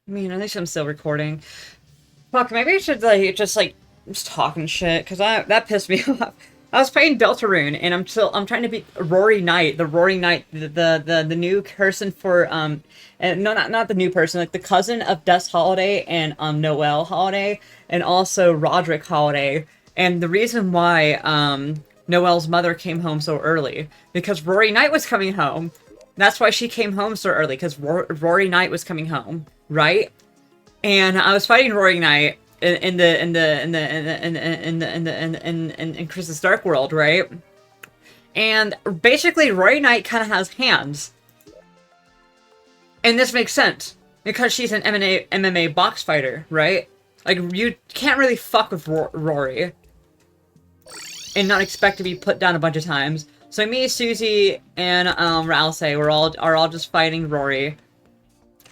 I mean, at least I'm still recording. Fuck, maybe I should, like, just talking shit, because that pissed me off. I was playing Deltarune, and I'm trying to beat Rory Knight, the Rory Knight, the new person for, and no, not the new person, like, the cousin of Des Holiday and, Noelle Holiday, and also Roderick Holiday. And the reason why, Noelle's mother came home so early, because Rory Knight was coming home. That's why she came home so early, because Rory Knight was coming home, right? And I was fighting Roaring Knight in Chris's Dark World, right? And basically, Roaring Knight kind of has hands, and this makes sense because she's an MMA box fighter, right? Like you can't really fuck with Rory and not expect to be put down a bunch of times. So me, Susie, and Ralsei are all just fighting Rory,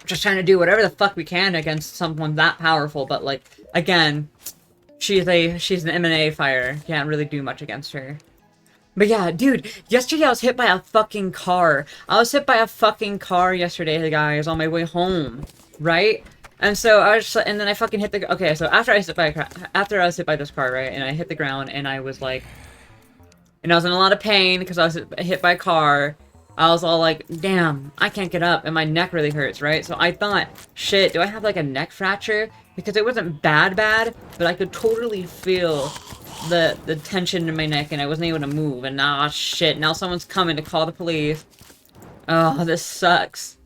just trying to do whatever the fuck we can against someone that powerful, but like, again, she's an MMA fighter. Can't really do much against her. But yeah, dude, yesterday I was hit by a fucking car. I was hit by a fucking car yesterday, guys, on my way home, right? And so I was, and then I fucking hit the, okay, so after I was hit by this car, right, and I hit the ground, and I was like, and I was in a lot of pain because I was hit by a car. I was all like, damn, I can't get up, and my neck really hurts, right? So I thought, shit, do I have like a neck fracture? Because it wasn't bad, but I could totally feel the tension in my neck, and I wasn't able to move, and nah, shit, now someone's coming to call the police. Oh, this sucks.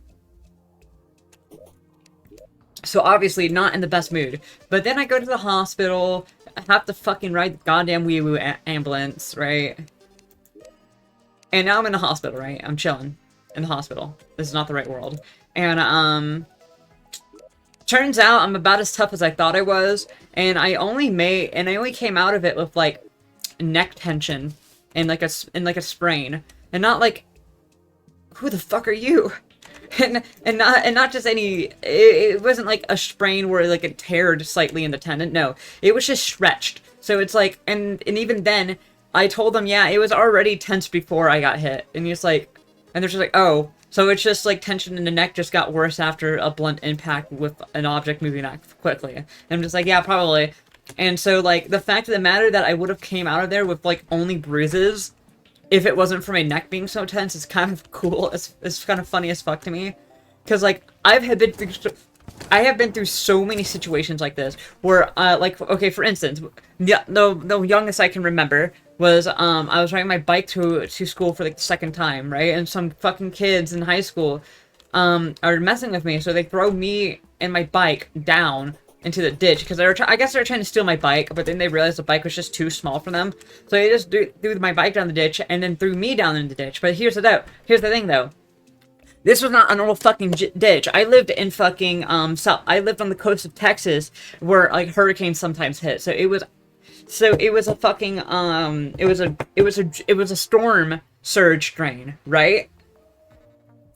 So obviously not in the best mood. But then I go to the hospital, I have to fucking ride the goddamn wee woo ambulance, right? And now I'm in the hospital, right? I'm chilling in the hospital. This is not the right world. And, turns out I'm about as tough as I thought I was, and I only came out of it with, like, neck tension and, like, a sprain. And not, like, who the fuck are you? And not just any, it wasn't, like, a sprain where, like, it teared slightly in the tendon. No, it was just stretched. So it's, like, and even then, I told them, yeah, it was already tense before I got hit. And he's like, and they're just like, oh, so it's just like tension in the neck just got worse after a blunt impact with an object moving that quickly. And I'm just like, yeah, probably. And so, like, the fact of the matter that I would have came out of there with, like, only bruises if it wasn't for my neck being so tense is kind of cool. It's kind of funny as fuck to me. Because, like, I have been through so many situations like this where, like, okay, for instance, the youngest I can remember was, I was riding my bike to school for, like, the second time, right? And some fucking kids in high school, are messing with me, so they throw me and my bike down into the ditch, because I guess they were trying to steal my bike, but then they realized the bike was just too small for them, so they just threw my bike down the ditch, and then threw me down in the ditch. But here's the thing, though. This was not a normal fucking ditch. I lived in fucking, I lived on the coast of Texas, where, like, hurricanes sometimes hit, so it was a fucking, it was a storm surge drain, right?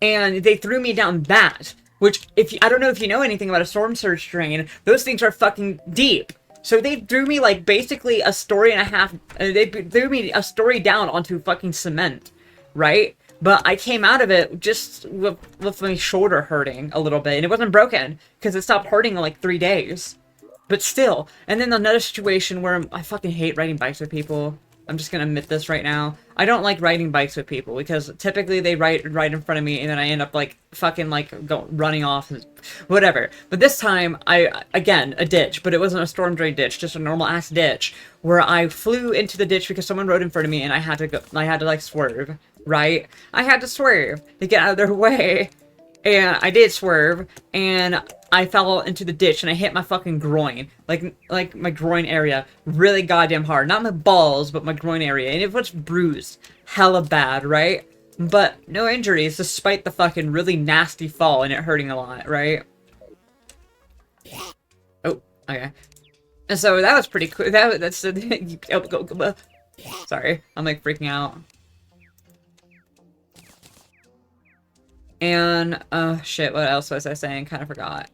And they threw me down that, which, I don't know if you know anything about a storm surge drain, those things are fucking deep. So they threw me, like, basically a story and a half, they threw me a story down onto fucking cement, right? But I came out of it just with my shoulder hurting a little bit, and it wasn't broken, because it stopped hurting in, like, 3 days. But still. And then another situation where I fucking hate riding bikes with people. I'm just gonna admit this right now. I don't like riding bikes with people, because typically they ride right in front of me, and then I end up, like, fucking, like, running off, and whatever. But this time, again, a ditch, but it wasn't a storm drain ditch, just a normal-ass ditch, where I flew into the ditch because someone rode in front of me, and I had to, like, swerve, right? I had to swerve to get out of their way. And I did swerve, and I fell into the ditch, and I hit my fucking groin. Like my groin area. Really goddamn hard. Not my balls, but my groin area. And it was bruised. Hella bad, right? But no injuries, despite the fucking really nasty fall, and it hurting a lot, right? Oh, okay. And so that was pretty cool. That's sorry, I'm like freaking out. And, shit, what else was I saying? Kind of forgot.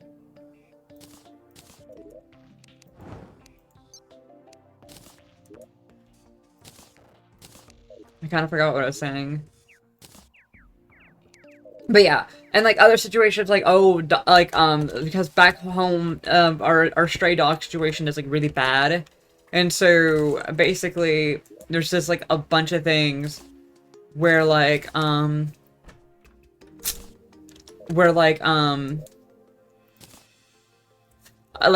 I kind of forgot what I was saying. But yeah, and like other situations, like oh, like because back home, our stray dog situation is like really bad, and so basically there's just like a bunch of things where where like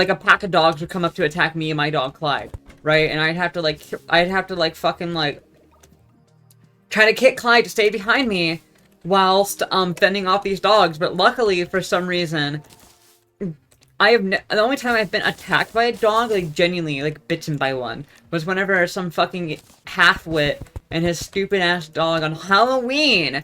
a pack of dogs would come up to attack me and my dog Clyde, right? And I'd have to like fucking like try to kick Clyde to stay behind me whilst fending off these dogs. But luckily, for some reason, the only time I've been attacked by a dog, like genuinely like bitten by one, was whenever some fucking half-wit and his stupid ass dog on Halloween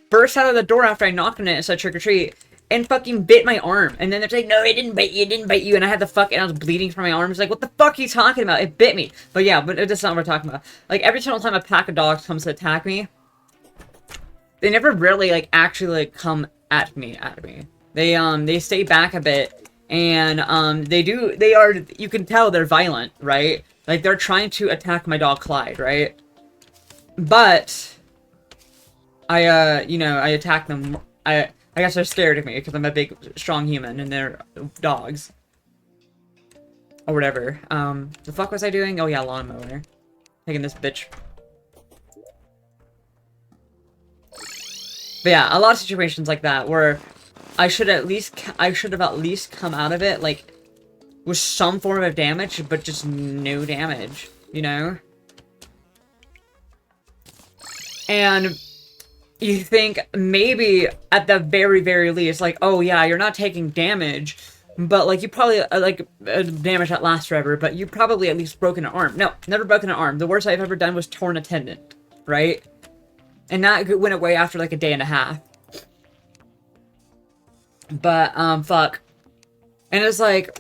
burst out of the door after I knocked on it and said trick or treat, and fucking bit my arm. And then they're like, no, it didn't bite you, it didn't bite you. And I had the fuck, and I was bleeding from my arm. It's like, what the fuck are you talking about? It bit me. But yeah, but that's not what we're talking about. Like, every single time a pack of dogs comes to attack me, they never really, like, actually, like, come at me. They stay back a bit, and, you can tell they're violent, right? Like, they're trying to attack my dog Clyde, right? But I attack them. I guess they're scared of me because I'm a big, strong human and they're dogs. Or whatever. The fuck was I doing? Oh yeah, lawnmower. Taking this bitch. But yeah, a lot of situations like that where I should have at least come out of it, like, with some form of damage, but just no damage, you know? And you think maybe at the very, very least, like, oh yeah, you're not taking damage, but like you probably damage that lasts forever, but you probably at least broken an arm. No, never broken an arm. The worst I've ever done was torn a tendon, right? And that went away after like a day and a half. But fuck. And it's like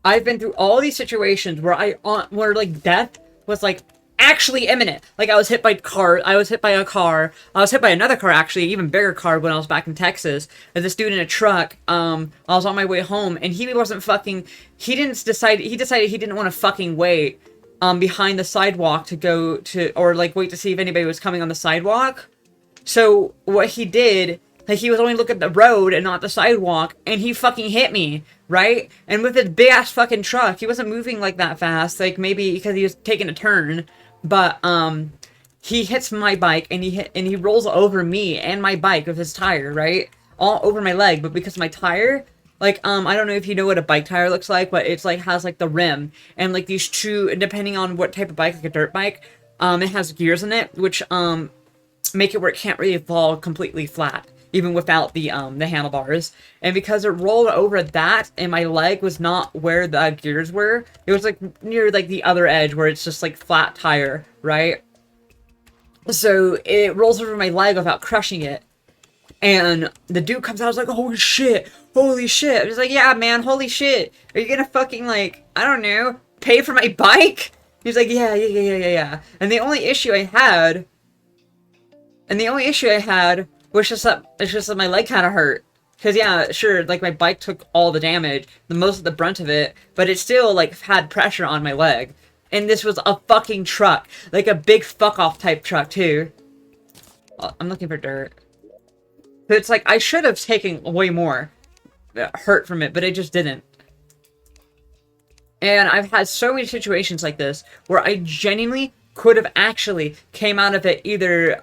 I've been through all these situations where where like death was like actually imminent. Like, I was hit by a car. I was hit by another car, actually, even bigger car, when I was back in Texas. And this dude in a truck, I was on my way home, and he decided he didn't want to fucking wait, behind the sidewalk to go to, or, like, wait to see if anybody was coming on the sidewalk. So, what he did, like, he was only looking at the road and not the sidewalk, and he fucking hit me, right? And with his big-ass fucking truck, he wasn't moving, like, that fast, like, maybe because he was taking a turn. But, he hits my bike, and he rolls over me and my bike with his tire, right? All over my leg, but because my tire, like, I don't know if you know what a bike tire looks like, but it's, like, has, like, the rim, and, like, these two, depending on what type of bike, like a dirt bike, it has gears in it, which, make it where it can't really fall completely flat, even without the handlebars. And because it rolled over that, and my leg was not where the gears were, it was, like, near, like, the other edge, where it's just, like, flat tire, right? So, it rolls over my leg without crushing it. And the dude comes out, I was like, holy shit! I was like, yeah, man, holy shit! Are you gonna fucking, like, I don't know, pay for my bike? He's like, yeah. And the only issue I had was just that my leg kind of hurt. Because, yeah, sure, like, my bike took all the damage, most of the brunt of it, but it still, like, had pressure on my leg. And this was a fucking truck. Like, a big fuck-off type truck, too. I'm looking for dirt. So it's like, I should have taken way more hurt from it, but I just didn't. And I've had so many situations like this, where I genuinely could have actually came out of it either,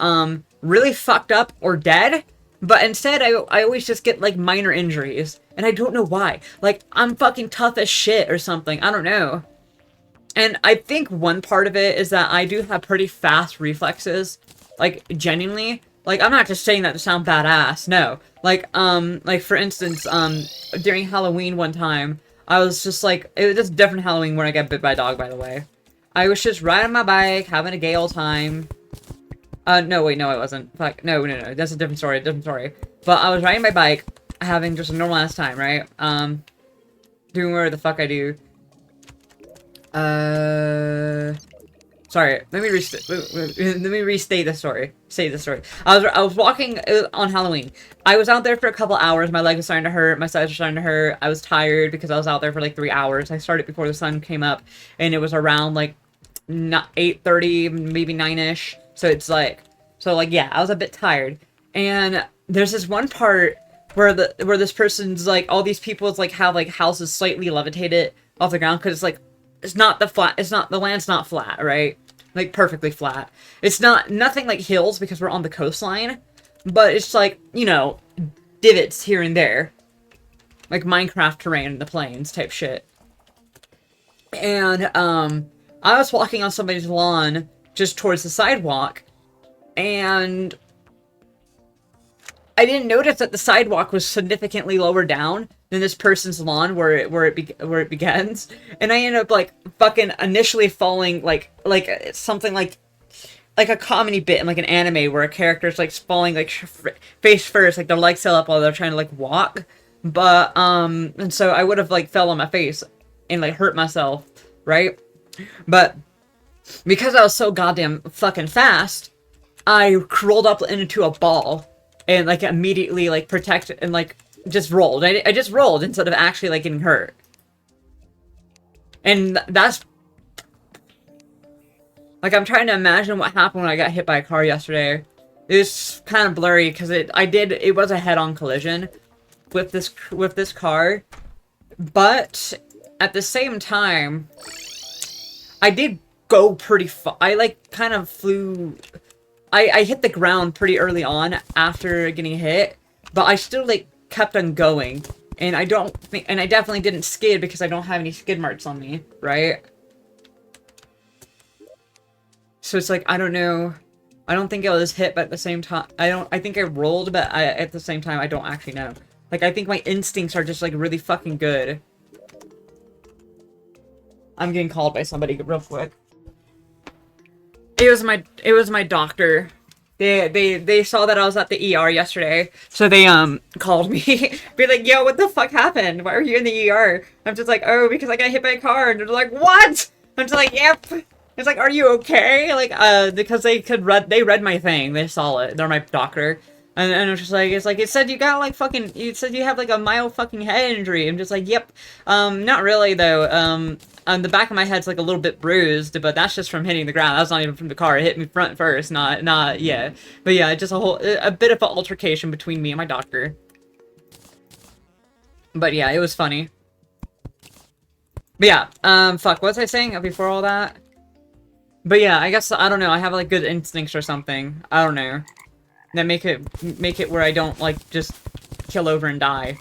really fucked up or dead, but instead I always just get, like, minor injuries, and I don't know why. Like, I'm fucking tough as shit or something, I don't know. And I think one part of it is that I do have pretty fast reflexes, like, genuinely. Like, I'm not just saying that to sound badass, no. Like, for instance, during Halloween one time, I was just, like, it was just a different Halloween when I got bit by a dog, by the way. I was just riding my bike, having a gay old time. No, wait, no, I wasn't. Fuck, no, that's a different story, But I was riding my bike, having just a normal ass time, right? Doing whatever the fuck I do. Sorry, let me restate the story. I was walking on Halloween. I was out there for a couple hours. My leg was starting to hurt. My sides were starting to hurt. I was tired because I was out there for like 3 hours. I started before the sun came up, and it was around like 8:30, maybe 9ish. So it's like, yeah, I was a bit tired. And there's this one part where this person's like, all these people's like have like houses slightly levitated off the ground because it's like the land's not flat, right? Like perfectly flat. It's nothing like hills because we're on the coastline, but it's like, you know, divots here and there, like Minecraft terrain in the plains type shit. And I was walking on somebody's lawn just towards the sidewalk, and I didn't notice that the sidewalk was significantly lower down than this person's lawn where it begins, and I ended up like fucking initially falling like something like a comedy bit in like an anime where a character's like falling like face first, like their legs still up while they're trying to like walk, but and so I would have like fell on my face and like hurt myself, right? But because I was so goddamn fucking fast, I rolled up into a ball and like immediately like protected and like just rolled. I just rolled instead of actually like getting hurt. And that's like, I'm trying to imagine what happened when I got hit by a car yesterday. It's kind of blurry because it was a head-on collision with this car, but at the same time, I did go pretty far. I like kind of flew. I hit the ground pretty early on after getting hit, but I still like kept on going, and I definitely didn't skid because I don't have any skid marks on me, right? So it's like, I don't know. I don't think I was hit, but at the same time, I think I rolled, but at the same time, I don't actually know. Like, I think my instincts are just like really fucking good. I'm getting called by somebody real quick. It was my doctor. They saw that I was at the ER yesterday, so they called me, be like, "Yo, what the fuck happened? Why are you in the ER?" I'm just like, "Oh, because I got hit by a car." And they're like, "What?" I'm just like, "Yep." It's like, "Are you okay?" Like, because they read my thing, they saw it. They're my doctor. And it's just like, it said you got like fucking, it said you have like a mild fucking head injury. I'm just like, yep. Not really though. On the back of my head's like a little bit bruised, but that's just from hitting the ground. That's not even from the car. It hit me front first, yeah. But yeah, just a bit of an altercation between me and my doctor. But yeah, it was funny. But yeah, fuck, what was I saying before all that? But yeah, I guess, I don't know, I have like good instincts or something. I don't know. That make it where I don't, like, just kill over and die.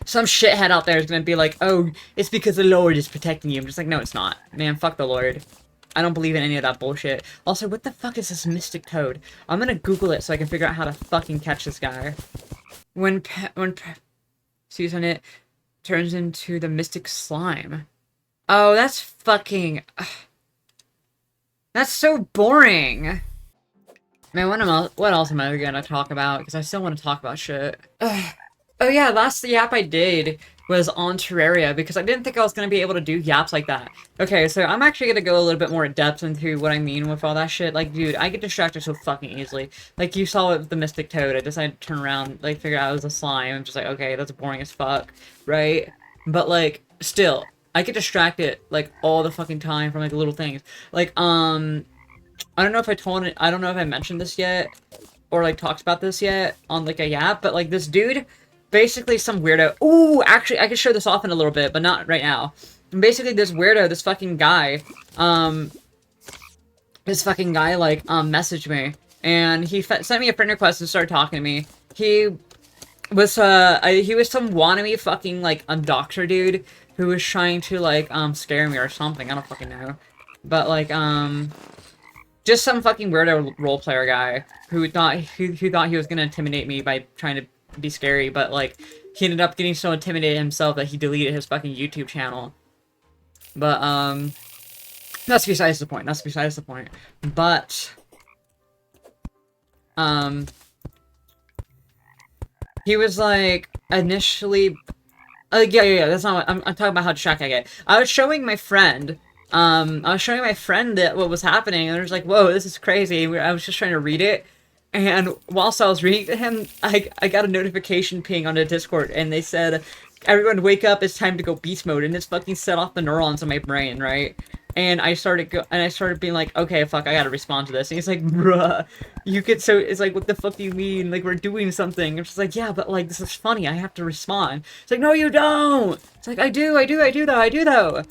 Some shithead out there is gonna be like, "Oh, it's because the Lord is protecting you." I'm just like, no, it's not. Man, fuck the Lord. I don't believe in any of that bullshit. Also, what the fuck is this mystic toad? I'm gonna Google it so I can figure out how to fucking catch this guy. When sees on it, turns into the mystic slime. Oh, that's fucking... That's so boring. Man, what else am I gonna talk about? Because I still want to talk about shit. Oh yeah, last yap I did was on Terraria, because I didn't think I was gonna be able to do yaps like that. Okay, so I'm actually gonna go a little bit more in depth into what I mean with all that shit. Like, dude, I get distracted so fucking easily. Like, you saw it with the Mystic Toad, I decided to turn around, like, figure out it was a slime. I'm just like, okay, that's boring as fuck, right? But, like, still, I get distracted, like, all the fucking time from, like, little things. Like, I don't know if I don't know if I mentioned this yet, or, like, talked about this yet on, like, a yap, but, like, this dude, basically some weirdo. Ooh, actually, I could show this off in a little bit, but not right now. Basically, this weirdo, this fucking guy, like, messaged me, and he sent me a friend request and started talking to me. He was some wannabe fucking, like, doctor dude who was trying to, like, scare me or something. I don't fucking know. But, like, just some fucking weirdo role player guy who thought he was gonna intimidate me by trying to be scary, but, like, he ended up getting so intimidated himself that he deleted his fucking YouTube channel. But, that's besides the point. That's besides the point. But, he was, like, initially... yeah, that's not what... I'm talking about how distracted I get. I was showing my friend... that what was happening, and I was like, whoa, this is crazy. I was just trying to read it, and whilst I was reading to him, I got a notification ping on the Discord, and they said, "Everyone wake up, it's time to go beast mode," and this fucking set off the neurons in my brain, right? And I started being like, okay, fuck, I gotta respond to this. And he's like, bruh, you could, so it's like, what the fuck do you mean? Like, we're doing something. I'm just like, yeah, but like, this is funny. I have to respond. It's like, no, you don't. It's like, I do though.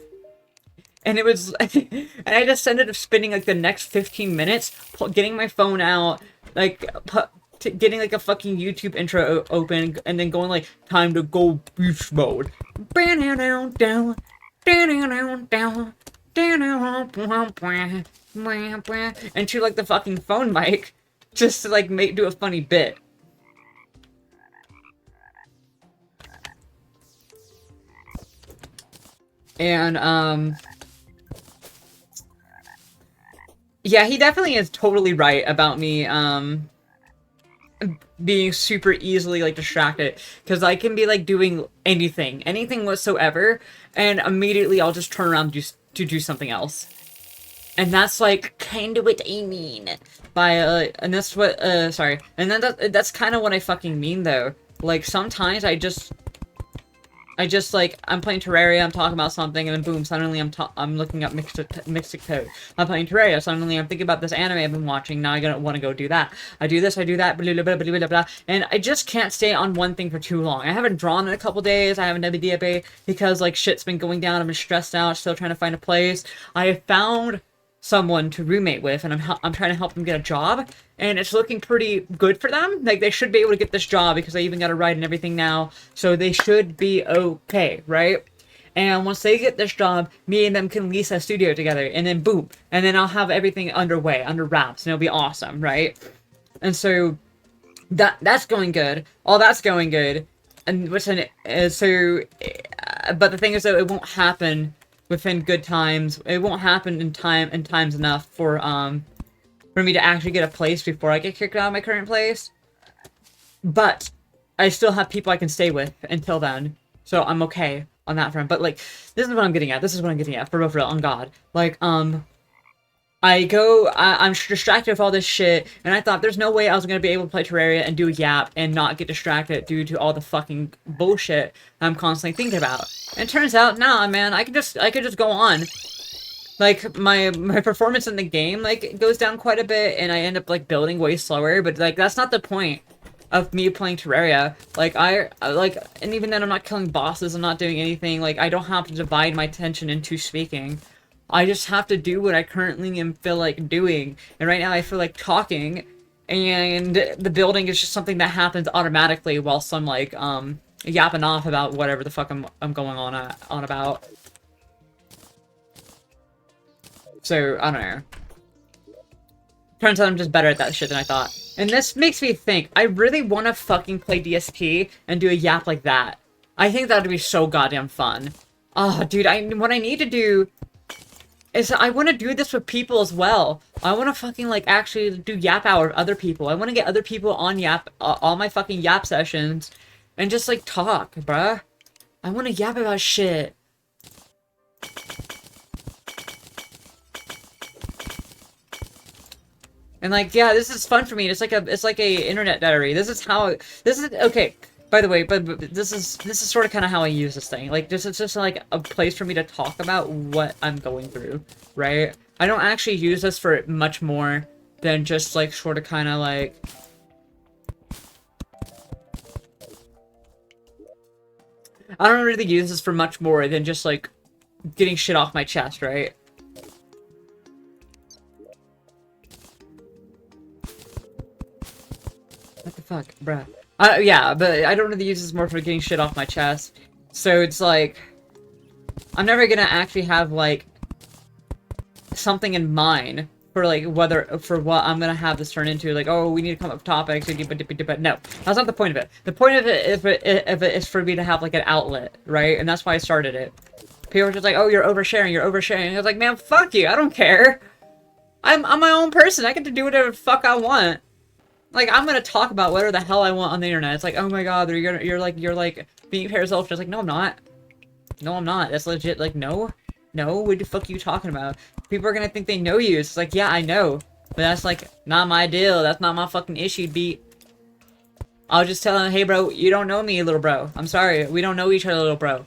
And it was, and I just ended up spending like the next 15 minutes getting my phone out, like, getting like a fucking YouTube intro open, and then going like, time to go beast mode. Into like the fucking phone mic, just to like do a funny bit. And yeah, he definitely is totally right about me being super easily like distracted, because I can be like doing anything whatsoever, and immediately I'll just turn around to do something else. And that's like kind of what I mean by and that's what sorry, and then that's kind of what I fucking mean though. Like sometimes I just like, I'm playing Terraria, I'm talking about something, and then boom, suddenly I'm looking up Mystic Code. I'm playing Terraria, suddenly I'm thinking about this anime I've been watching, now I want to go do that. I do this, I do that, blah, blah, blah, blah, blah, blah, and I just can't stay on one thing for too long. I haven't drawn in a couple days, I haven't done DFA, because, like, shit's been going down, I've been stressed out, still trying to find a place. I have found someone to roommate with, and I'm trying to help them get a job, and it's looking pretty good for them. Like, they should be able to get this job, because they even got a ride and everything now, so they should be okay, right? And once they get this job, me and them can lease a studio together, and then boom, and then I'll have everything underway, under wraps, and it'll be awesome, right? And so, that's going good. All that's going good, and but the thing is, though, it won't happen within good times. It won't happen in times enough for me to actually get a place before I get kicked out of my current place. But I still have people I can stay with until then, so I'm okay on that front. But like, this is what I'm getting at. This is what I'm getting at, for real, on God. Like, I'm distracted with all this shit, and I thought there's no way I was gonna be able to play Terraria and do Yap and not get distracted due to all the fucking bullshit I'm constantly thinking about. And it turns out, nah, man, I could just go on. Like, my performance in the game, like, goes down quite a bit, and I end up, like, building way slower, but, like, that's not the point of me playing Terraria. Like, and even then I'm not killing bosses, I'm not doing anything, like, I don't have to divide my attention into speaking. I just have to do what I currently feel like doing, and right now I feel like talking, and the building is just something that happens automatically whilst I'm, like, yapping off about whatever the fuck I'm going on about. So, I don't know. Turns out I'm just better at that shit than I thought. And this makes me think, I really want to fucking play DSP and do a Yap like that. I think that would be so goddamn fun. Oh, dude, what I need to do is I want to do this with people as well. I want to fucking, like, actually do Yap Hour with other people. I want to get other people on Yap, all my fucking Yap sessions, and just, like, talk, bruh. I want to yap about shit. And, like, yeah, this is fun for me. It's like a internet diary. This is okay. By the way, but this is sort of kind of how I use this thing. Like, it's just like a place for me to talk about what I'm going through, right? I don't actually use this for much more than just, like, sort of kind of like, I don't really use this for much more than just, like, getting shit off my chest, right? What the fuck, bruh? Yeah, but I don't really use this more for getting shit off my chest. So it's like, I'm never gonna actually have, like, something in mind for, like, for what I'm gonna have this turn into. Like, oh, we need to come up with topics. No, that's not the point of it. The point of it, if it is for me to have, like, an outlet, right? And that's why I started it. People are just like, oh, you're oversharing. And I was like, man, fuck you. I don't care. I'm my own person. I get to do whatever the fuck I want. Like, I'm gonna talk about whatever the hell I want on the internet. It's like, oh my god, you're like being parasocial. It's like, no, I'm not. No, I'm not. That's legit. Like, no, what the fuck are you talking about? People are gonna think they know you. It's like, yeah, I know, but that's like not my deal. That's not my fucking issue, beat. I'll just tell them, hey, bro, you don't know me, little bro. I'm sorry, we don't know each other, little bro.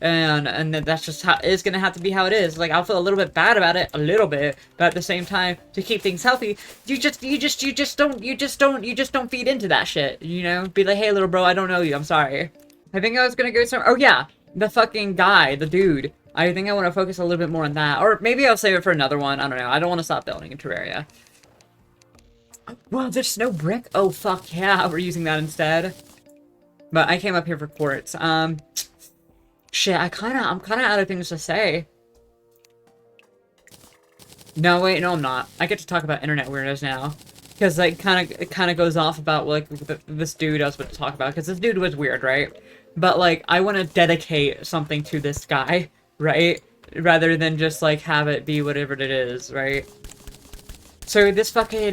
and that's just how it's gonna have to be how it is. Like, I'll feel a little bit bad about it, a little bit, but at the same time, to keep things healthy, you just don't feed into that shit, you know? Be like, hey, little bro, I don't know you, I'm sorry. I think I was gonna go somewhere. Oh yeah, the fucking guy, the dude. I think I want to focus a little bit more on that, or maybe I'll save it for another one. I don't know. I don't want to stop building in Terraria. Well, there's snow brick. Oh fuck yeah, we're using that instead. But I came up here for quartz. Shit, I'm kind of out of things to say. No, wait, no, I'm not. I get to talk about internet weirdos now, because like it kind of goes off about like this dude I was about to talk about, because this dude was weird, right? But like I want to dedicate something to this guy, right? Rather than just like have it be whatever it is, right? So this fucking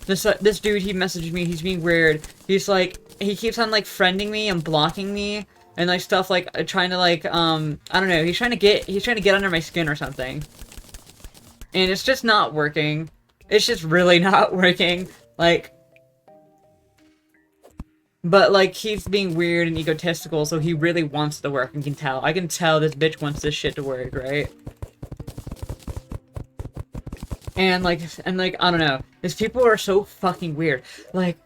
this dude, he messaged me. He's being weird. He's like, he keeps on like friending me and blocking me and like stuff, like trying to like I don't know. He's trying to get under my skin or something. And it's just not working. It's just really not working. Like, but like he's being weird and egotistical, so he really wants to work and can tell. I can tell this bitch wants this shit to work, right? And like, I don't know. These people are so fucking weird. Like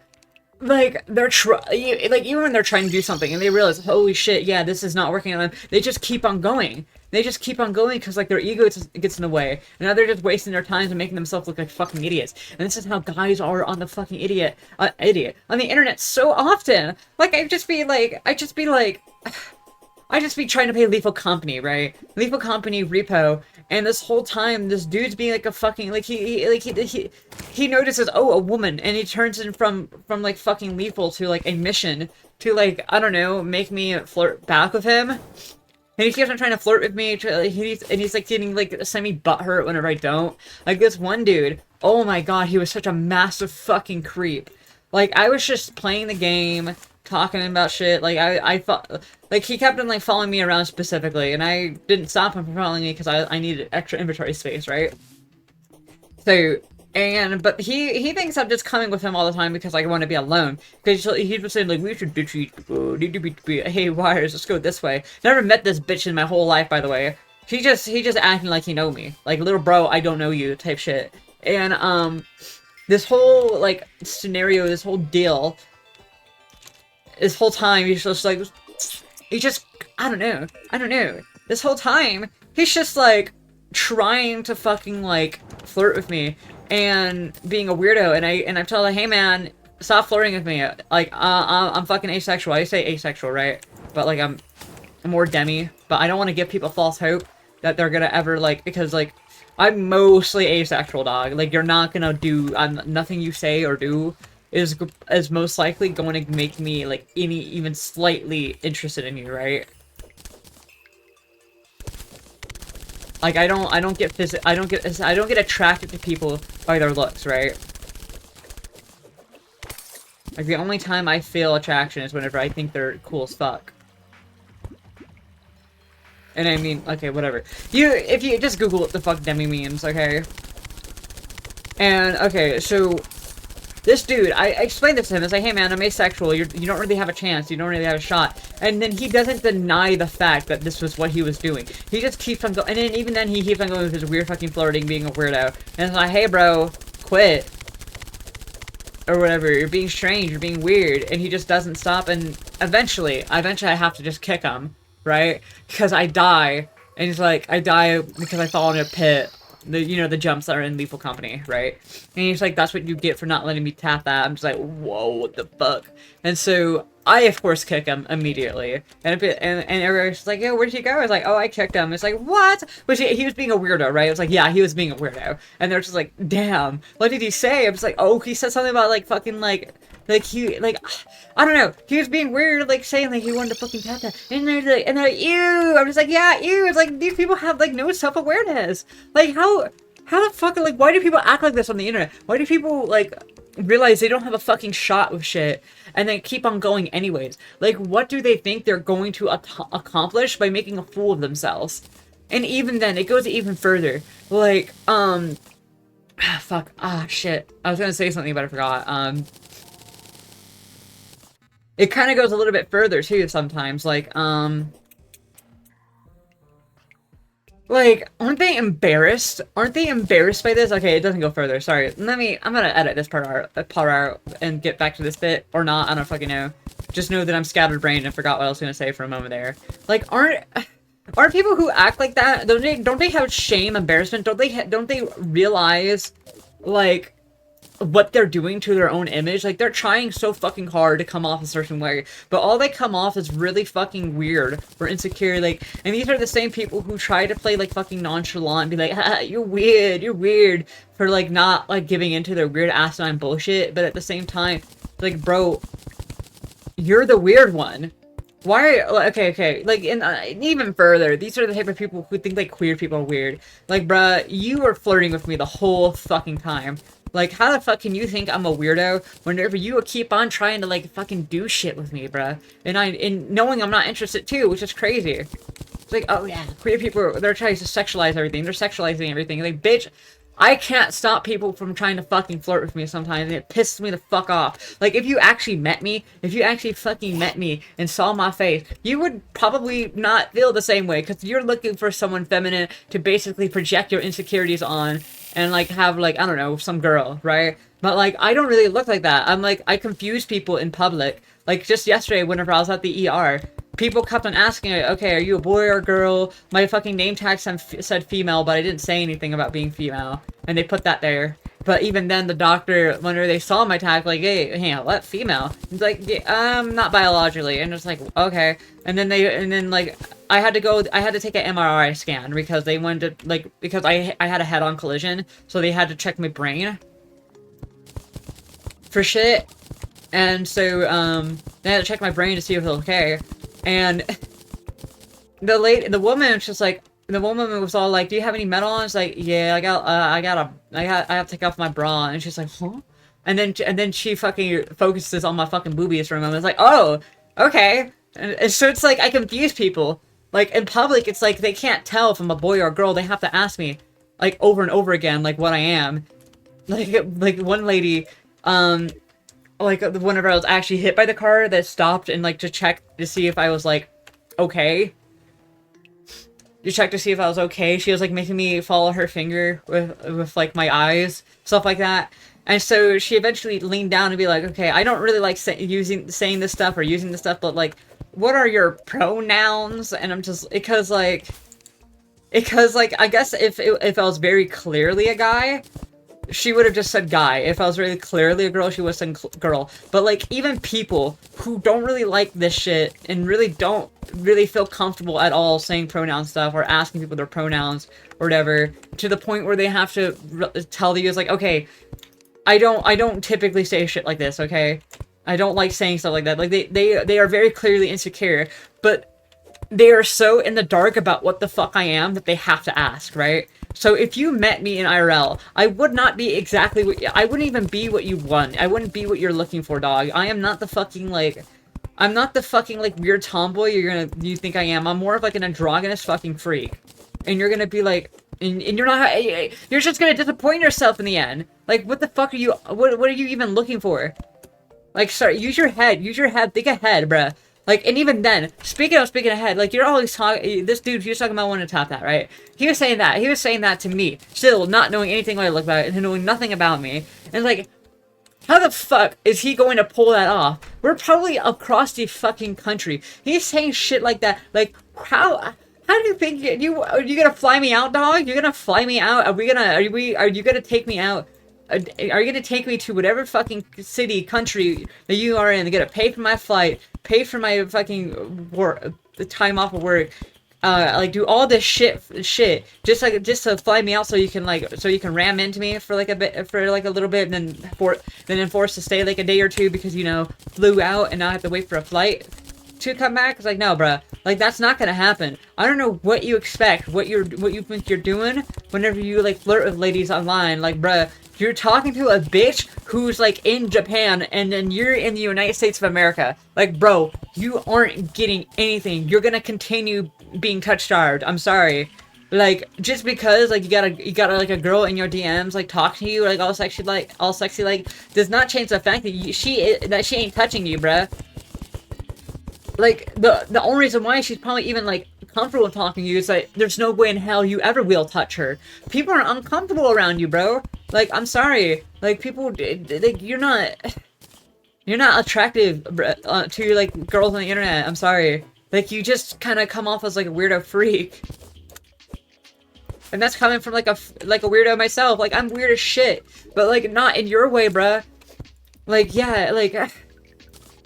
they're like, even when they're trying to do something and they realize, holy shit, yeah, this is not working on them, they just keep on going. They just keep on going because like their ego gets in the way, and now they're just wasting their time and making themselves look like fucking idiots. And this is how guys are on the fucking idiot on the internet so often. Like I just be trying to pay Lethal Company, right? Lethal Company repo, and this whole time, this dude's being like a fucking, like, he notices, oh, a woman, and he turns it from like fucking lethal to like a mission to like, I don't know, make me flirt back with him. And he keeps on trying to flirt with me, and he's like getting like semi-butthurt whenever I don't. Like this one dude, oh my god, he was such a massive fucking creep. Like, I was just playing the game, talking about shit, like, I thought, like, he kept on, like, following me around specifically, and I didn't stop him from following me because I needed extra inventory space, right? So, but he thinks I'm just coming with him all the time because I want to be alone. Because he's been saying, like, we should ditch each other, hey, wires, let's go this way. Never met this bitch in my whole life, by the way. He just acting like he know me. Like, little bro, I don't know you, type shit. And, this whole, like, scenario, this whole deal, this whole time, he's just like, I don't know. This whole time, he's just, like, trying to fucking, like, flirt with me, and being a weirdo, and I've told him, hey man, stop flirting with me, like, I'm fucking asexual. I say asexual, right? But, like, I'm more demi, but I don't want to give people false hope that they're gonna ever, like, because, like, I'm mostly asexual, dog. Like, you're not gonna do, nothing you say or do is most likely going to make me, like, even slightly interested in you, right? Like, I don't get attracted to people by their looks, right? Like, the only time I feel attraction is whenever I think they're cool as fuck. And I mean, okay, whatever. If you just Google what the fuck demi means, okay? And, okay, so, this dude, I explained this to him. It's like, hey man, I'm asexual. You don't really have a chance. You don't really have a shot. And then he doesn't deny the fact that this was what he was doing. He just keeps on going. And then even then, he keeps on going with his weird fucking flirting, being a weirdo. And it's like, hey bro, quit. Or whatever. You're being strange. You're being weird. And he just doesn't stop. And eventually I have to just kick him. Right? Because I die. And he's like, I die because I fall in a pit. The jumps that are in Lethal Company, right? And he's like, that's what you get for not letting me tap that. I'm just like, whoa, what the fuck? And so, I, of course, kick him immediately. And everybody's like, yo, where'd he go? I was like, oh, I kicked him. It's like, what? But he was being a weirdo, right? I was like, yeah, he was being a weirdo. And they're just like, damn, what did he say? I was like, oh, he said something about, like, fucking, like, I don't know. He was being weird, like, saying, like, he wanted to fucking tap that. And they're like, ew. I'm just like, yeah, ew. It's like, these people have, like, no self-awareness. Like, how the fuck, like, why do people act like this on the internet? Why do people, like, realize they don't have a fucking shot with shit and then keep on going anyways? Like, what do they think they're going to accomplish by making a fool of themselves? And even then, it goes even further. Like, shit. I was gonna say something, but I forgot. It kind of goes a little bit further, too, sometimes. Like, Like, aren't they embarrassed? Aren't they embarrassed by this? Okay, it doesn't go further. Sorry. I'm gonna edit this part out and get back to this bit. Or not, I don't fucking know. Just know that I'm scatterbrained and forgot what I was gonna say for a moment there. Like, aren't people who act like that, don't they have shame, embarrassment? Don't they realize, like, what they're doing to their own image? Like, they're trying so fucking hard to come off a certain way, but all they come off is really fucking weird or insecure. Like, and these are the same people who try to play like fucking nonchalant and be like, ha, you're weird for like not like giving into their weird asinine bullshit, but at the same time, like, bro, you're the weird one. Why? Okay. Like, and even further, these are the type of people who think like queer people are weird. Like, bruh, you were flirting with me the whole fucking time. Like, how the fuck can you think I'm a weirdo whenever you keep on trying to, like, fucking do shit with me, bruh? And knowing I'm not interested, too, which is crazy. It's like, oh, yeah, queer people, they're trying to sexualize everything. They're sexualizing everything. Like, bitch, I can't stop people from trying to fucking flirt with me sometimes, and it pisses me the fuck off. Like, if you actually met me, if you actually fucking met me and saw my face, you would probably not feel the same way, because you're looking for someone feminine to basically project your insecurities on, and, like, have, like, I don't know, some girl, right? But, like, I don't really look like that. I'm, like, I confuse people in public. Like, just yesterday, whenever I was at the ER, people kept on asking, okay, are you a boy or a girl? My fucking name tag said female, but I didn't say anything about being female. And they put that there. But even then, the doctor, whenever they saw my tag, like, hey, what, female? He's like, yeah, not biologically. And it's like, okay. And then, like, I had to take an MRI scan because they wanted to, like, because I had a head-on collision. So they had to check my brain for shit. And so, they had to check my brain to see if it was okay. And the woman was just like, the woman was all like, do you have any metal on? It's like, yeah, I have to take off my bra. And she's like, huh? And then she fucking focuses on my fucking boobies for a moment. It's like, oh, okay. And so it's like, I confuse people. Like, in public, it's like, they can't tell if I'm a boy or a girl. They have to ask me, like, over and over again, like, what I am. Like one lady, like, whenever I was actually hit by the car, that stopped and, like, to check to see if I was, like, okay. To check to see if I was okay. She was, like, making me follow her finger with like, my eyes. Stuff like that. And so she eventually leaned down and be like, okay, I don't really like saying this stuff or using this stuff, but, like, what are your pronouns? And I'm just, because, like, I guess if I was very clearly a guy, she would have just said guy. If I was really clearly a girl, she would have said girl. But, like, even people who don't really like this shit and really don't really feel comfortable at all saying pronoun stuff or asking people their pronouns or whatever, to the point where they have to tell you, it's like, okay, I don't typically say shit like this, okay? I don't like saying stuff like that. Like, they are very clearly insecure, but they are so in the dark about what the fuck I am that they have to ask, right? So if you met me in IRL, I would not be exactly what I wouldn't even be what you want. I wouldn't be what you're looking for, dog. I am not the fucking, like, I'm not the fucking, like, weird tomboy you think I am. I'm more of, like, an androgynous fucking freak. And you're gonna be like, and you're not, you're just gonna disappoint yourself in the end. Like, what the fuck are you, what are you even looking for? Like, sorry, use your head, think ahead, bruh. Like, and even then, speaking ahead, like, you're always talking, this dude, he was talking about wanting to top that, right? He was saying that to me, still not knowing anything what I look like, and knowing nothing about me. And, like, how the fuck is he going to pull that off? We're probably across the fucking country. He's saying shit like that, like, how do you think, are you gonna fly me out, dog? You're gonna fly me out? Are you gonna take me out? Are you gonna take me to whatever fucking city, country that you are in? You're gonna pay for my flight, pay for my fucking work, the time off of work, like, do all this shit, just to fly me out so you can ram into me for like a little bit, and then enforce to stay like a day or two because, you know, flew out and now have to wait for a flight to come back. It's like, no, bruh. Like, that's not gonna happen. I don't know what you expect, what you think you're doing whenever you, like, flirt with ladies online. Like, bruh, you're talking to a bitch who's, like, in Japan, and then you're in the United States of America. Like, bro, you aren't getting anything. You're gonna continue being touch-starved. I'm sorry. Like, just because, like, you got like, a girl in your DMs, like, talk to you, like, all sexy, like, does not change the fact that she ain't touching you, bruh. Like, the only reason why she's probably even, like, uncomfortable talking to you, it's like, there's no way in hell you ever will touch her. People are uncomfortable around you, bro. Like, I'm sorry. Like, people, like, you're not attractive to, like, girls on the internet. I'm sorry. Like, you just kind of come off as, like, a weirdo freak. And that's coming from, like a weirdo myself. Like, I'm weird as shit. But, like, not in your way, bruh. Like, yeah, like,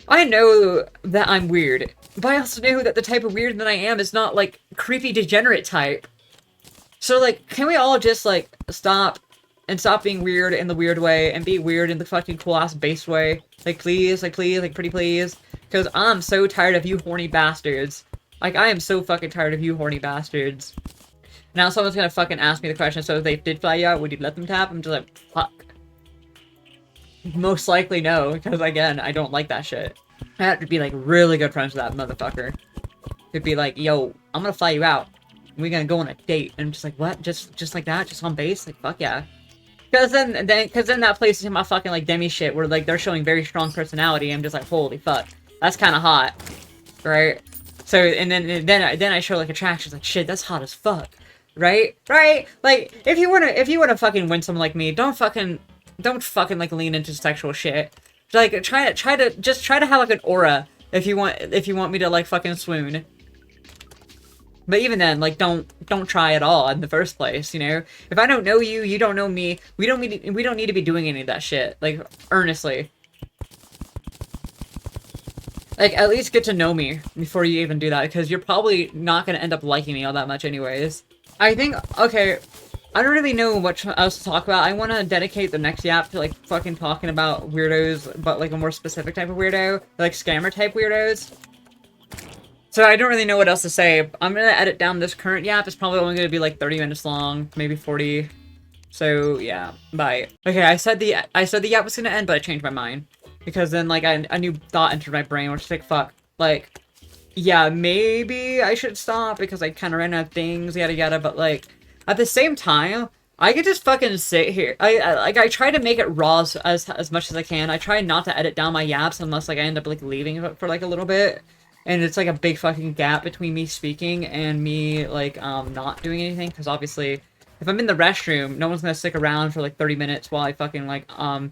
I know that I'm weird. But I also know that the type of weird that I am is not, like, creepy degenerate type. So, like, can we all just, like, stop being weird in the weird way and be weird in the fucking cool-ass base way? Like, please, like, pretty please. Because I'm so tired of you horny bastards. Like, I am so fucking tired of you horny bastards. Now someone's gonna fucking ask me the question, so if they did fly you out, would you let them tap? I'm just like, fuck. Most likely no, because again, I don't like that shit. I have to be like really good friends with that motherfucker. It'd be like, yo, I'm gonna fly you out. We're gonna go on a date. And I'm just like, what? Just like that? Just on base? Like, fuck yeah. Cause then that plays into my fucking like demi shit where like they're showing very strong personality. I'm just like, holy fuck. That's kinda hot. Right? So, and then I show like attractions, like, shit, that's hot as fuck. Right? Right? Like, if you wanna fucking win someone like me, don't fucking like lean into sexual shit. Like, try to have like an aura if you want me to like fucking swoon. But even then, like, don't try at all in the first place, you know? If I don't know you, you don't know me, we don't need to be doing any of that shit. Like, earnestly. Like, at least get to know me before you even do that, because you're probably not gonna end up liking me all that much anyways. I think, okay, I don't really know what else to talk about. I want to dedicate the next Yap to, like, fucking talking about weirdos, but, like, a more specific type of weirdo. Like, scammer type weirdos. So I don't really know what else to say. I'm gonna edit down this current Yap. It's probably only gonna be, like, 30 minutes long, maybe 40. So, yeah, bye. Okay, I said the Yap was gonna end, but I changed my mind. Because then, like, a new thought entered my brain, which is like, fuck. Like, yeah, maybe I should stop because I kind of ran out of things, yada yada, but, like, at the same time, I could just fucking sit here. I try to make it raw as much as I can. I try not to edit down my yaps unless, like, I end up, like, leaving for, like, a little bit. And it's, like, a big fucking gap between me speaking and me, like, not doing anything. Because, obviously, if I'm in the restroom, no one's gonna stick around for, like, 30 minutes while I fucking, like, while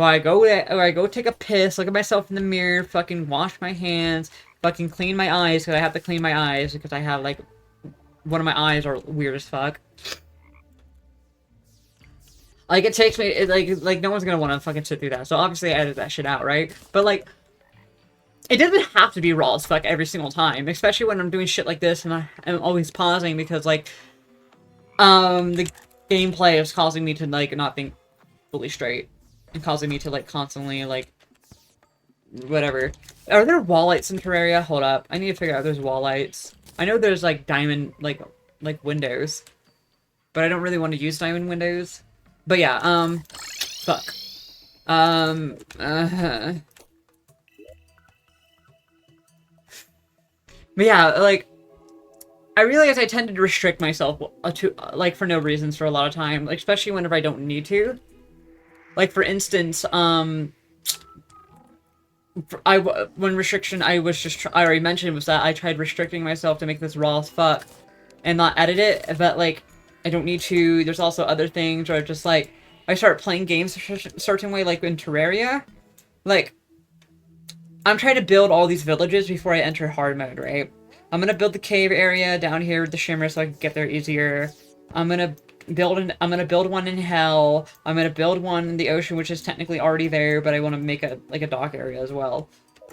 I go take a piss, look at myself in the mirror, fucking wash my hands, fucking clean my eyes, because I have to clean my eyes, because I have, like, one of my eyes are weird as fuck. Like, it takes me, like, no one's gonna want to fucking sit through that, so obviously I edit that shit out, right? But, like, it doesn't have to be raw as fuck every single time, especially when I'm doing shit like this, and I'm always pausing, because, like, the gameplay is causing me to, like, not think fully straight, and causing me to, like, constantly, like, whatever. Are there wall lights in Terraria? Hold up, I need to figure out if there's wall lights. I know there's, like, diamond, like windows. But I don't really want to use diamond windows. But yeah, fuck. But yeah, like, I realize I tend to restrict myself to, like, for no reasons for a lot of time. Like, especially whenever I don't need to. Like, for instance, one restriction I already mentioned was that I tried restricting myself to make this raw as fuck and not edit it, but, like, I don't need to. There's also other things, or just, like, I start playing games a certain way, like in Terraria. Like, I'm trying to build all these villages before I enter hard mode, right? I'm gonna build the cave area down here with the shimmer so I can get there easier. I'm gonna build one in hell. I'm gonna build one in the ocean, which is technically already there, but I want to make a dock area as well.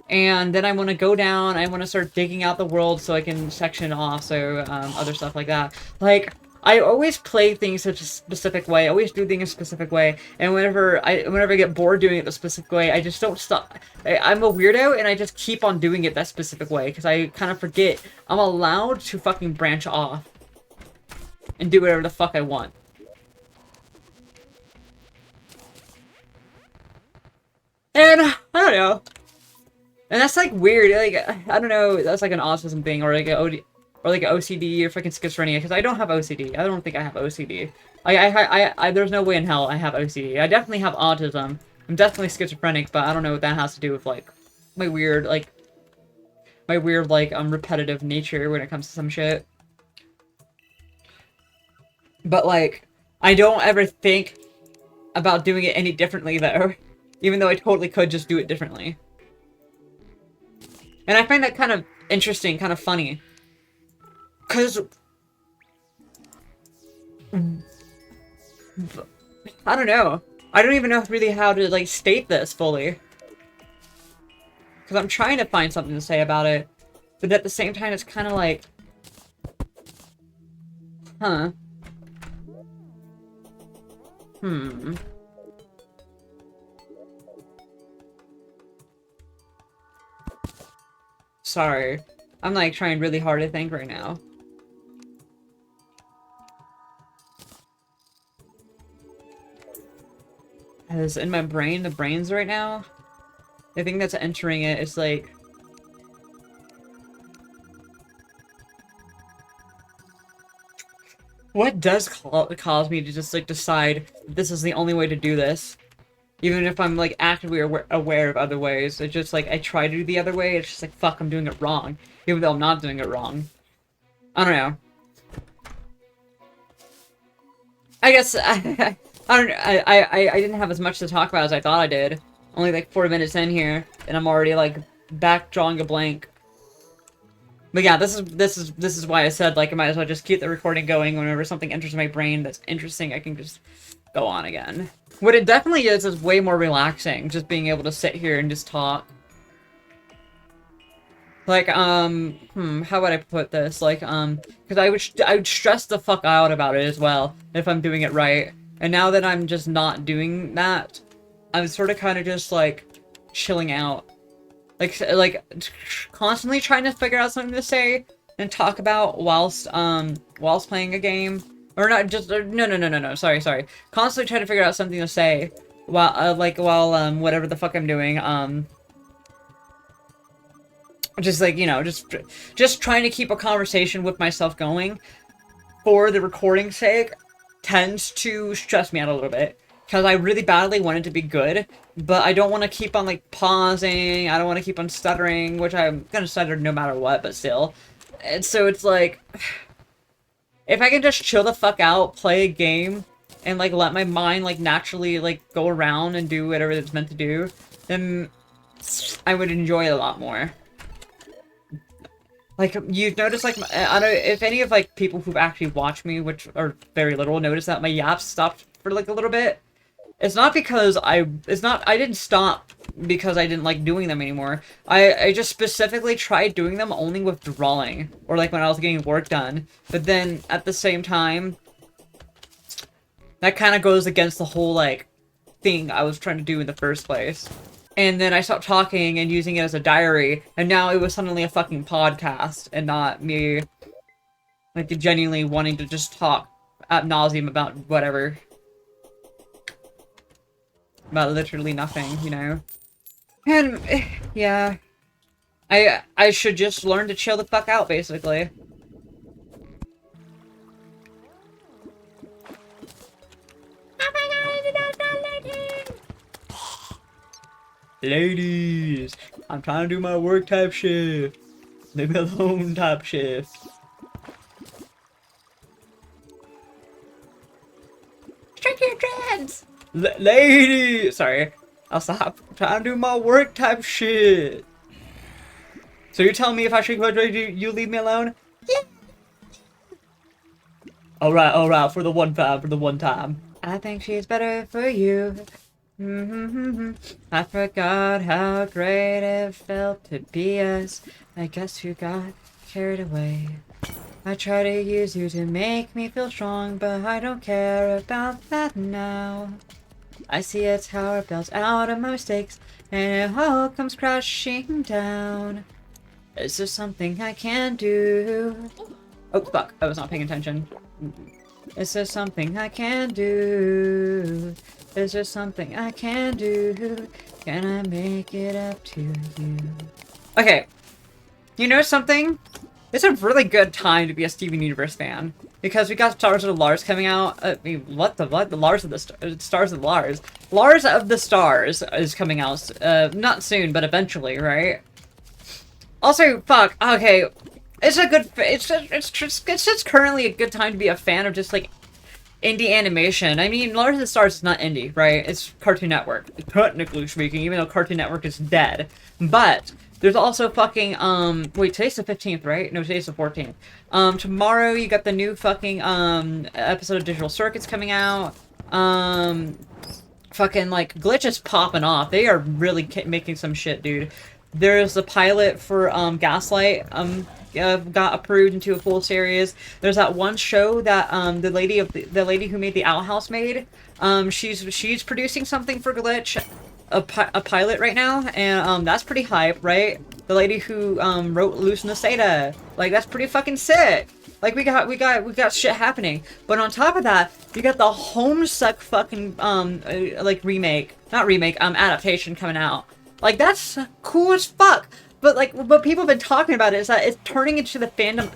And then I want to go down. I want to start digging out the world so I can section it off. So other stuff like that. Like, I always play things such a specific way. I always do things a specific way. And whenever I get bored doing it a specific way, I just don't stop. I'm a weirdo, and I just keep on doing it that specific way because I kind of forget I'm allowed to fucking branch off and do whatever the fuck I want. And I don't know. And that's, like, weird. Like, I don't know. That's like an autism thing, or like an OCD, or fucking schizophrenia. Because I don't have OCD. I don't think I have OCD. There's no way in hell I have OCD. I definitely have autism. I'm definitely schizophrenic, but I don't know what that has to do with, like, my weird, like, my weird, like, repetitive nature when it comes to some shit. But, like, I don't ever think about doing it any differently, though. Even though I totally could just do it differently. And I find that kind of interesting, kind of funny. Because... I don't know. I don't even know really how to, like, state this fully. Because I'm trying to find something to say about it. But at the same time, it's kind of like... Huh. Sorry. I'm, like, trying really hard to think right now. As in my brain, the brains right now, the thing that's entering it is like... What does cause me to just, like, decide this is the only way to do this? Even if I'm, like, actively aware of other ways. It's just, like, I try to do the other way, it's just like, fuck, I'm doing it wrong. Even though I'm not doing it wrong. I don't know. I guess, I didn't have as much to talk about as I thought I did. Only, like, 4 minutes in here, and I'm already, like, back drawing a blank. But yeah, this is why I said, like, I might as well just keep the recording going. Whenever something enters my brain that's interesting, I can just go on again. What it definitely is way more relaxing, just being able to sit here and just talk. Like, how would I put this? Like, because I would stress the fuck out about it as well, if I'm doing it right. And now that I'm just not doing that, I'm sort of kind of just, like, chilling out. Like, constantly trying to figure out something to say and talk about whilst playing a game. Or not just, no, sorry. Constantly trying to figure out something to say while, whatever the fuck I'm doing, just, like, you know, just trying to keep a conversation with myself going for the recording's sake tends to stress me out a little bit. Because I really badly want it to be good, but I don't want to keep on, like, pausing, I don't want to keep on stuttering, which I'm gonna stutter no matter what, but still. And so it's like, if I can just chill the fuck out, play a game, and, like, let my mind, like, naturally, like, go around and do whatever it's meant to do, then I would enjoy it a lot more. Like, you've noticed, like, I don't, if any of, like, people who've actually watched me, which are very little, notice that my yaps stopped for, like, a little bit. It's not because I didn't stop because I didn't like doing them anymore. I just specifically tried doing them only with drawing, or, like, when I was getting work done. But then, at the same time, that kind of goes against the whole, like, thing I was trying to do in the first place. And then I stopped talking and using it as a diary, and now it was suddenly a fucking podcast, and not me, like, genuinely wanting to just talk ad nauseum about whatever. About literally nothing, you know? And, yeah. I should just learn to chill the fuck out, basically. Ladies! I'm trying to do my work type shift. Leave me alone type shift. Strike your dreads! Lady! Sorry. I'll stop. I'm trying to do my work type shit. So you're telling me if I shake my dreads, you leave me alone? Yeah. Alright, for the one time. I think she's better for you. I forgot how great it felt to be us. I guess you got carried away. I try to use you to make me feel strong, but I don't care about that now. I see a tower built out of my mistakes, and it all comes crashing down. Is there something I can do? Oh, fuck. I was not paying attention. Is there something I can do? Is there something I can do? Can I make it up to you? Okay. You know something? It's a really good time to be a Steven Universe fan. Because we got Stars of the Lars coming out. I mean, what? The Lars of the Stars of the Lars. Lars of the Stars is coming out, not soon, but eventually, right? Also, fuck. Okay, it's a good. It's just currently a good time to be a fan of just like indie animation. I mean, Lars of the Stars is not indie, right? It's Cartoon Network, technically speaking, even though Cartoon Network is dead. But there's also fucking wait, today's the 15th, right? No, today's the 14th. Tomorrow you got the new fucking episode of Digital Circuits coming out. Fucking like Glitch is popping off. They are really making some shit, dude. There's the pilot for Gaslight got approved into a full series. There's that one show that the lady who made the Owl House made. She's producing something for Glitch, a pilot right now, and that's pretty hype, right? The lady who wrote Lucina Seda, like that's pretty fucking sick. Like we got shit happening. But on top of that, you got the Homestuck fucking like adaptation coming out. Like that's cool as fuck. But like what people have been talking about is that it's turning into the fandom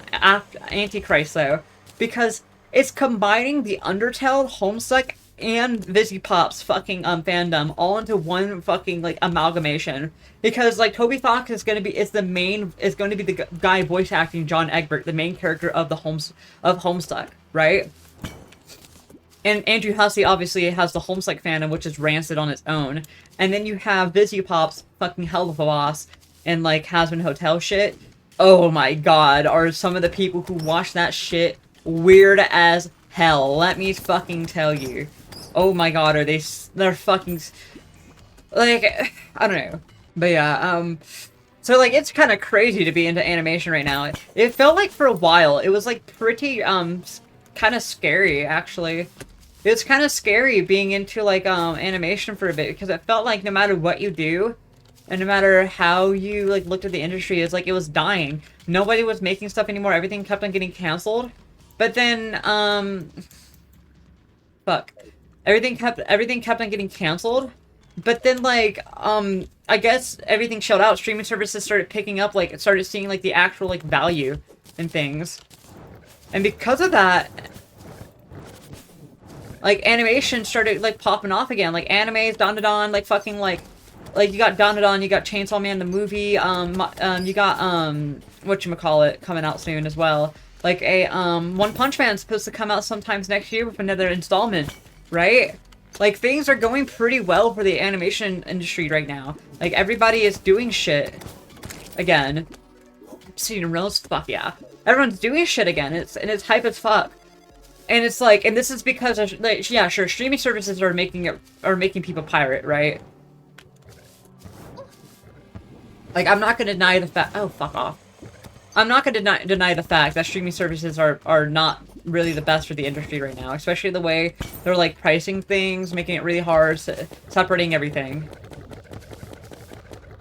Antichrist though, because it's combining the Undertale, Homestuck, and Vizzy-Pop's fucking fandom all into one fucking like amalgamation. Because like Toby Fox is going to be the guy voice acting John Egbert, the main character of Homestuck, right? And Andrew Hussey obviously has the Homestuck fandom, which is rancid on its own. And then you have Vizzy-Pop's fucking hell of a boss and like Hazbin Hotel shit. Oh my god, are some of the people who watch that shit weird as hell. Let me fucking tell you. Oh my god, they're fucking like, I don't know. But yeah, so like it's kind of crazy to be into animation right now. It felt like for a while it was like pretty kind of scary actually. It's kind of scary being into like animation for a bit because it felt like no matter what you do and no matter how you like looked at the industry, it's like it was dying. Nobody was making stuff anymore. Everything kept on getting canceled. But then fuck. Everything kept on getting canceled. But then like I guess everything shelled out. Streaming services started picking up, like started seeing like the actual like value in things. And because of that, like animation started like popping off again. Like animes, Dandadan, like fucking like you got Dandadan, you got Chainsaw Man the movie, you got whatchamacallit coming out soon as well. Like a One Punch Man's supposed to come out sometimes next year with another installment, right? Like things are going pretty well for the animation industry right now. Like everybody is doing shit again. Seeing real as fuck, yeah. Everyone's doing shit again. It's hype as fuck. And it's like, and this is because of, like, yeah, sure, streaming services are making people pirate, right? Like, I'm not gonna deny the fact. Oh, fuck off. I'm not gonna deny the fact that streaming services are not really the best for the industry right now, especially the way they're like pricing things, making it really hard, separating everything.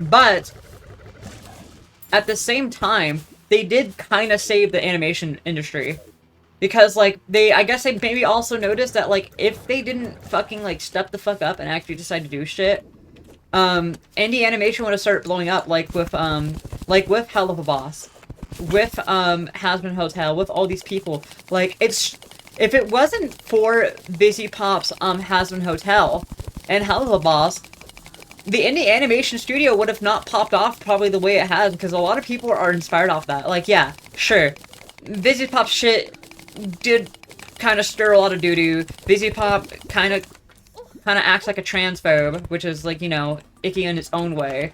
But at the same time, they did kind of save the animation industry. Because, like, I guess they maybe also noticed that, like, if they didn't fucking, like, step the fuck up and actually decide to do shit, indie animation would have started blowing up, like with Hell of a Boss, with, Hazbin Hotel, with all these people. Like, if it wasn't for Vizzy-Pop's, Hazbin Hotel and Hell of a Boss, the indie animation studio would have not popped off probably the way it has, because a lot of people are inspired off that. Like, yeah, sure. Vizzy-Pop shit did kind of stir a lot of doo-doo. Vizzy-Pop kind of acts like a transphobe, which is, like, you know, icky in its own way.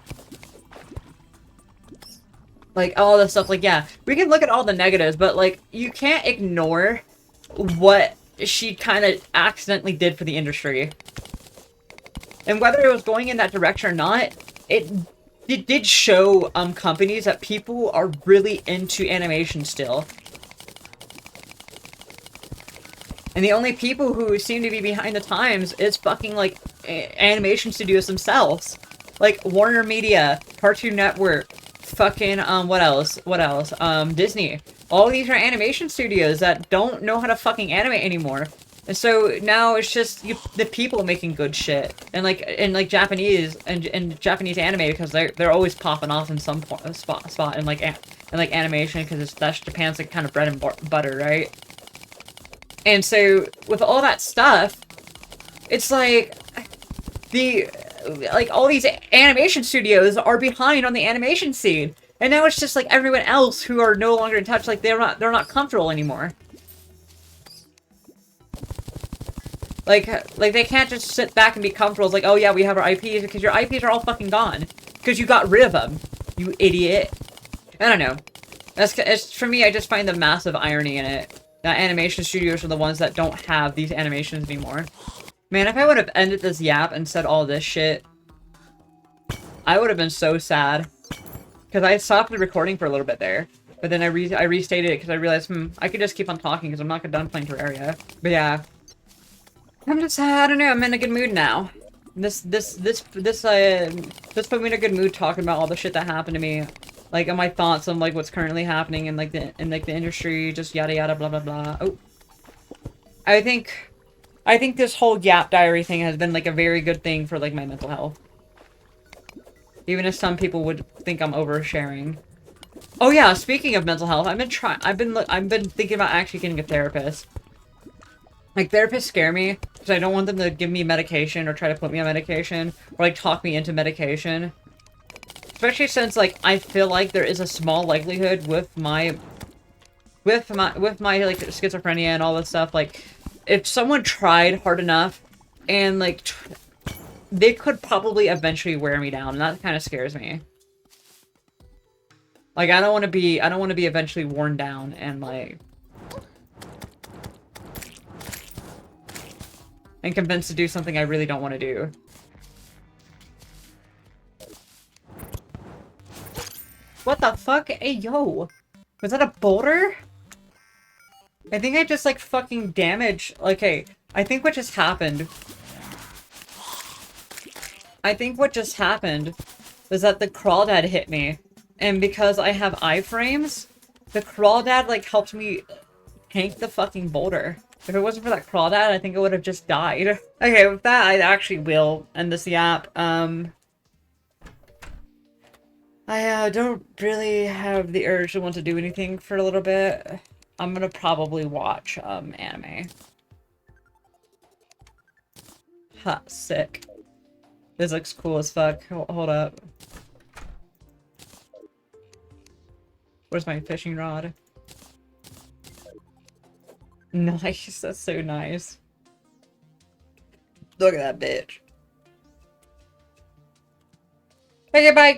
Like, all this stuff, like, yeah, we can look at all the negatives, but, like, you can't ignore what she kind of accidentally did for the industry. And whether it was going in that direction or not, it did show, companies that people are really into animation still. And the only people who seem to be behind the times is fucking, like, animation studios themselves. Like, Warner Media, Cartoon Network, fucking, what else? Disney. All these are animation studios that don't know how to fucking animate anymore. And so now it's just the people making good shit. And, like, Japanese, and Japanese anime, because they're always popping off in some spot in, like, animation, because that's Japan's, like, kind of bread and butter, right? And so, with all that stuff, it's like, all these animation studios are behind on the animation scene. And now it's just like everyone else who are no longer in touch, like they're not comfortable anymore. Like they can't just sit back and be comfortable. It's like, oh yeah, we have our IPs, because your IPs are all fucking gone. Because you got rid of them. You idiot. I don't know. It's, for me, I just find the massive irony in it. That animation studios are the ones that don't have these animations anymore. Man, if I would have ended this yap and said all this shit, I would have been so sad. Because I stopped the recording for a little bit there. But then I restated it because I realized, I could just keep on talking because I'm not done playing Terraria. But yeah. I'm just, I don't know, I'm in a good mood now. This put me in a good mood talking about all the shit that happened to me. Like, and my thoughts on, like, what's currently happening in, like, the industry, just yada yada, blah blah blah. Oh. I think this whole Yap Diary thing has been, like, a very good thing for, like, my mental health. Even if some people would think I'm oversharing. Oh yeah, speaking of mental health, I've been thinking about actually getting a therapist. Like, therapists scare me, because I don't want them to give me medication or try to put me on medication, or, like, talk me into medication. Especially since, like, I feel like there is a small likelihood with my like, schizophrenia and all this stuff, like, if someone tried hard enough, and, like, they could probably eventually wear me down, and that kind of scares me. Like, I don't want to be eventually worn down, and, like... and convinced to do something I really don't want to do. What the fuck? Hey, yo! Was that a boulder? I think I just, like, fucking damaged... Okay, I think what just happened... was that the crawdad hit me. And because I have iframes, the crawdad, like, helped me tank the fucking boulder. If it wasn't for that crawdad, I think I would have just died. Okay, with that, I actually will end this yap. I don't really have the urge to want to do anything for a little bit. I'm gonna probably watch, anime. Ha, sick. This looks cool as fuck. Hold up. Where's my fishing rod? Nice, that's so nice. Look at that bitch. Okay, bye!